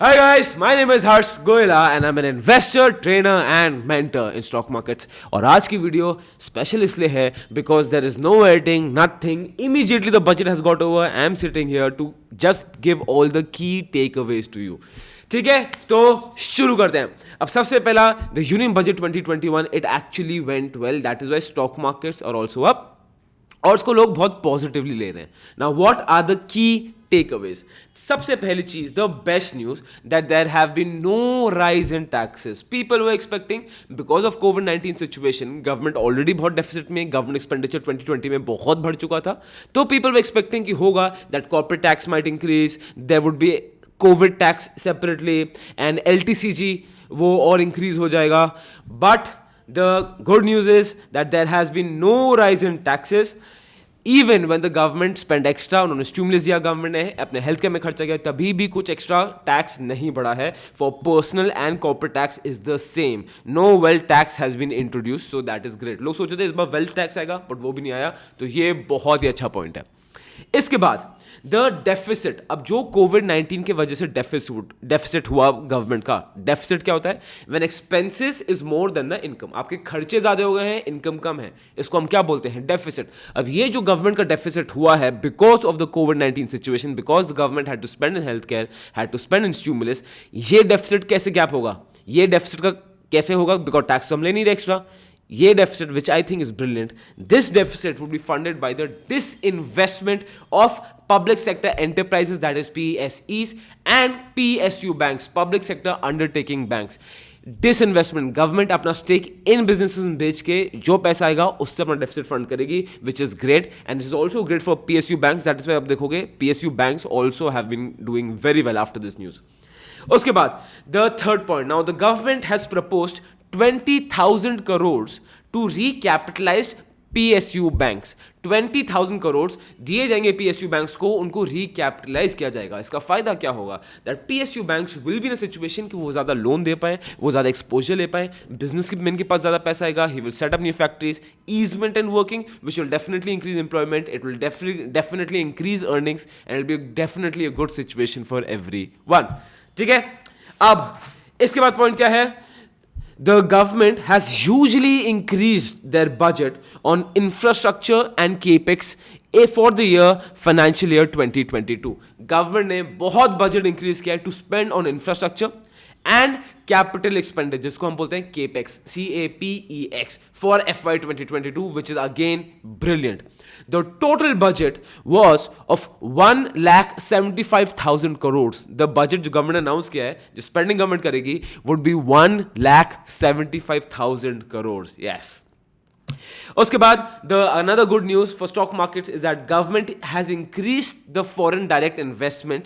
Hi guys, my name is Harsh Goyla and I'm an investor, trainer and mentor in stock markets. और आज की video special इसलिए है because there is no editing, nothing. Immediately the budget has got over. I am sitting here to just give all the key takeaways to you. ठीक है, तो शुरू करते हैं. अब सबसे पहला the Union Budget 2021 it actually went well. That is why stock markets are also up. और उसको लोग बहुत पॉजिटिवली ले रहे हैं. Now what are the key takeaways? सबसे पहली चीज, the best news that there have been no rise in taxes. People were expecting because of कोविड-19 सिचुएशन, गवर्नमेंट ऑलरेडी बहुत डेफिसिट में, गवर्नमेंट एक्सपेंडिचर 2020 में बहुत बढ़ चुका था, तो पीपल वर एक्सपेक्टिंग कि होगा that corporate tax might increase, there would be covid tax separately and LTCG वो और इंक्रीज हो जाएगा. But the good news is that there has been no rise in taxes. Even when the government spent extra, उन्होंने stimulus दिया government ने, अपने health care में खर्चा किया, तभी भी कुछ एक्स्ट्रा टैक्स नहीं बढ़ा है. For personal and corporate tax is the same. No wealth tax has been introduce, so that is great. लोग सोचते थे इस बार वेल्थ टैक्स आएगा, बट वो भी नहीं आया, तो ये बहुत ही अच्छा पॉइंट है. इसके बाद द डेफिसिट, अब जो कोविड-19 के वजह से डेफिसिट हुआ गवर्नमेंट का. डेफिसिट क्या होता है? When expenses is more than the income. आपके खर्चे ज्यादा हो गए हैं, इनकम कम है, इसको हम क्या बोलते हैं? डेफिसिट. अब ये जो गवर्नमेंट का डेफिसिट हुआ है बिकॉज ऑफ द कोविड-19 situation, because the government had to spend in health care, had to spend in stimulus, ये डेफिसिट कैसे गैप होगा? ये डेफिसिट का कैसे होगा? बिकॉज टैक्स तो हम ले नहीं रहे एक्स्ट्रा. ये deficit, which I think is brilliant, this deficit would be funded by the disinvestment of public sector enterprises, that is PSEs and PSU banks, public sector undertaking banks. Disinvestment, government अपना stake in businesses में बेच के जो पैसा आएगा उससे अपना deficit fund करेगी, which is great. And this is also great for PSU banks. That is why आप देखोगे PSU banks also have been doing very well after this news. उसके बाद the third point, now the government has proposed 20,000 crores to recapitalize PSU banks. 20,000 crores दिए जाएंगे PSU banks को, उनको recapitalize किया जाएगा. इसका फायदा क्या होगा? That PSU banks will be in a situation कि वो ज़्यादा लोन दे पाए, वो ज़्यादा एक्सपोजर ले पाए, बिजनेस मैन के पास ज़्यादा पैसा आएगा, he will set up new factories, easement and working, which will definitely increase employment, it will definitely increase earnings, and it will be definitely a good situation for everyone. ठीक है, अब इसके बाद point क्या है? The government has hugely increased their budget on infrastructure and capex for the financial year 2022. Government ने बहुत budget increase किया है to spend on infrastructure and capital expenditure, जिसको हम बोलते हैं capex, CAPEX, for FY 2022, which is again brilliant. The total budget was of 1,75,000 crores. The budget जो government ने अनाउंस किया है, जो स्पेंडिंग गवर्नमेंट करेगी, would be 1,75,000 crores. Yes. उसके बाद the another good news for stock markets is that government has increased the foreign direct investment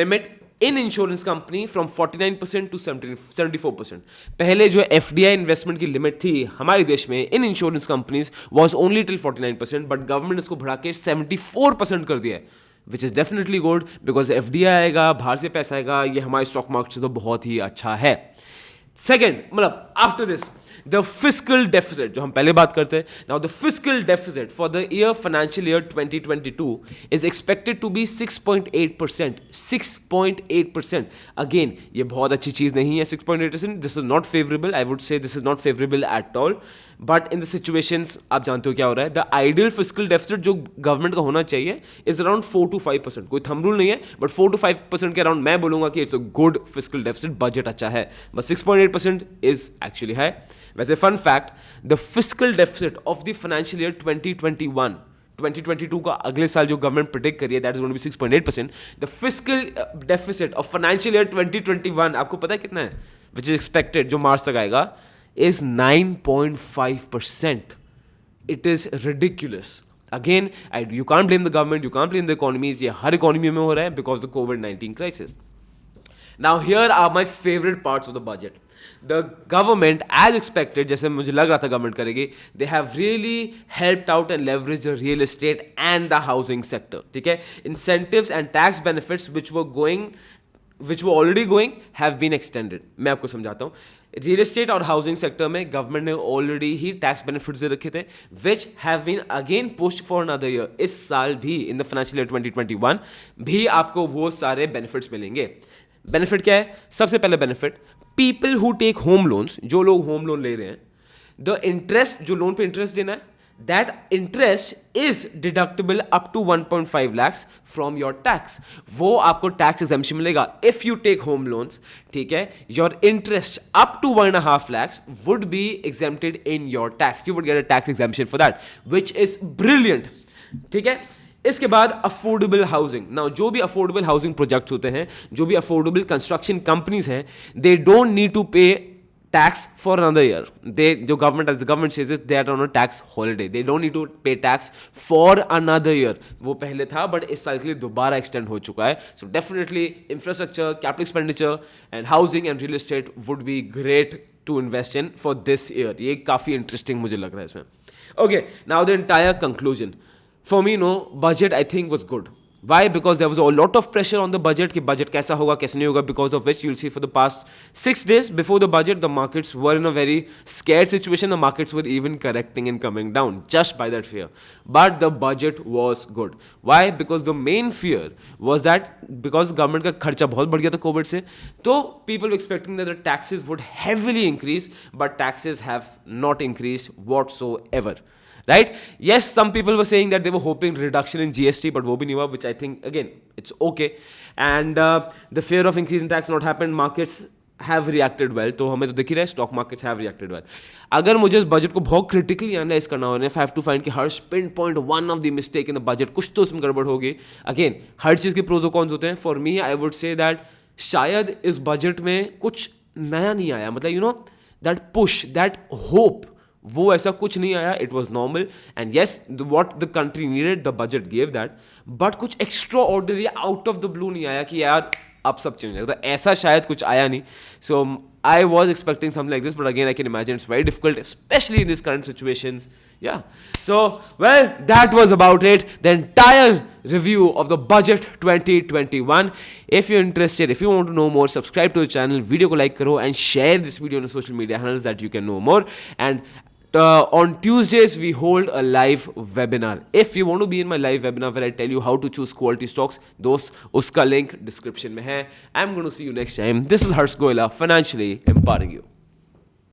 limit in insurance company from 49% to 74%. पहले जो FDI इन्वेस्टमेंट की limit थी हमारे देश में in insurance companies was only till 49%, but government इसको बढ़ा के 74% कर दिया है, which is definitely good because FDI आएगा, बाहर से पैसा आएगा, ये हमारे स्टॉक मार्केट से तो बहुत ही अच्छा है. सेकेंड, मतलब after this the fiscal deficit जो हम पहले बात करते हैं. Now the fiscal deficit for the financial year 2022 is expected to be 6.8%. 6.8%. Again ये बहुत अच्छी चीज नहीं है. 6.8%, this is not favourable. I would say this is not favourable at all. But in the situations आप जानते हो क्या हो रहा है. द आइडियल फिस्कल डेफिसिट जो गवर्नमेंट का होना चाहिए इज अराउंड 4 to 5%. कोई थंब रूल नहीं है, बट 4 to 5% के अराउंड मैं बोलूंगा कि it's a good fiscal deficit. Budget अच्छा है, बट 6.8% इज एक्चुअली हाई. वैसे fun fact, the fiscal deficit of the financial year 2022 का अगले साल जो गवर्नमेंट प्रिडिक्ट करी है, that is going to be 6.8%. The fiscal deficit of financial year 2021 आपको पता है कितना है, विच इज एक्सपेक्टेड, जो मार्च तक आएगा, is 9.5%. It is ridiculous. Again, you can't blame the government, you can't blame the economies. ये हर इकोनॉमी में हो रहा है because of the COVID-19 crisis. Now here are my favorite parts of the budget. The government, as expected, जैसे मुझे लग रहा था गवर्नमेंट करेगी, they have really helped out and leveraged the real estate and the housing sector. ठीक है, incentives and tax benefits which were already going have been extended. मैं आपको समझाता हूँ. रियल एस्टेट और हाउसिंग सेक्टर में गवर्नमेंट ने ऑलरेडी ही टैक्स बेनिफिट्स दे रखे थे, which have been again pushed for another year. इस साल भी इन द फाइनेंशियल ईयर 2021 भी आपको वो सारे बेनिफिट्स मिलेंगे. बेनिफिट क्या है? सबसे पहले benefit, people who take home loans, जो लोग होम लोन ले रहे हैं, द इंटरेस्ट, जो लोन पे इंटरेस्ट देना है, that interest is deductible up to 1.5 lakhs from your tax. वो आपको tax exemption मिलेगा if you take home loans. ठीक है, your interest up to 1.5 lakhs would be exempted in your tax. You would get a tax exemption for that, which is brilliant. ठीक है, इसके बाद affordable housing. Now जो भी affordable housing projects होते हैं, जो भी अफोर्डेबल कंस्ट्रक्शन कंपनीज हैं, दे डोंट नीड टू पे tax for another year. The government says it, they are on a tax holiday. They don't need to pay tax for another year. वो पहले था, but इस साल के लिए दोबारा extend हो चुका है. So definitely infrastructure, capital expenditure and housing and real estate would be great to invest in for this year. ये काफ़ी interesting मुझे लग रहा है इसमें. Okay, now the entire conclusion. For me, no, budget I think was good. Why? Because there was a lot of pressure on the budget कि budget कैसा होगा कैसे नहीं होगा, because of which you'll see for the past 6 days before the budget the markets were in a very scared situation. The markets were even correcting and coming down just by that fear. But the budget was good. Why? Because the main fear was that because government का खर्चा बहुत बढ़ गया था Covid से, तो people were expecting that the taxes would heavily increase, but taxes have not increased whatsoever. Right? Yes, some people were saying that they were hoping reduction in GST, but वो भी नहीं हुआ, which I think again it's okay. And the fear of increase in tax not happened. Markets have reacted well. तो हमें तो दिख ही रहा है, stock markets have reacted well. अगर मुझे इस बजट को बहुत critically analyze करना हो, if I have to find कि हर pinpoint one of the mistake in the budget, कुछ तो उसमें गड़बड़ होगी. Again, हर चीज़ के pros और cons होते हैं. For me, I would say that शायद इस बजट में कुछ नया नहीं आया. मतलब you know that push, that hope, वो ऐसा कुछ नहीं आया. It was normal and yes what the country needed the budget give that, but कुछ extraordinary out of the blue नहीं आया कि यार अब सब चेंज हो, तो ऐसा शायद कुछ आया नहीं. So I was expecting something like this, but again I can imagine it's very difficult specially in this current situations. Yeah, so well, that was about it, the entire review of the budget 2021. If you're interested, if you want to know more, subscribe to the channel, video ko like karo and share this video on the social media handles that you can know more. And on Tuesdays we hold a live webinar. If you want to be in my live webinar where I tell you how to choose quality stocks, dost uska link description mein hai. I'm going to see you next time. This is Harsh Goela, financially empowering you.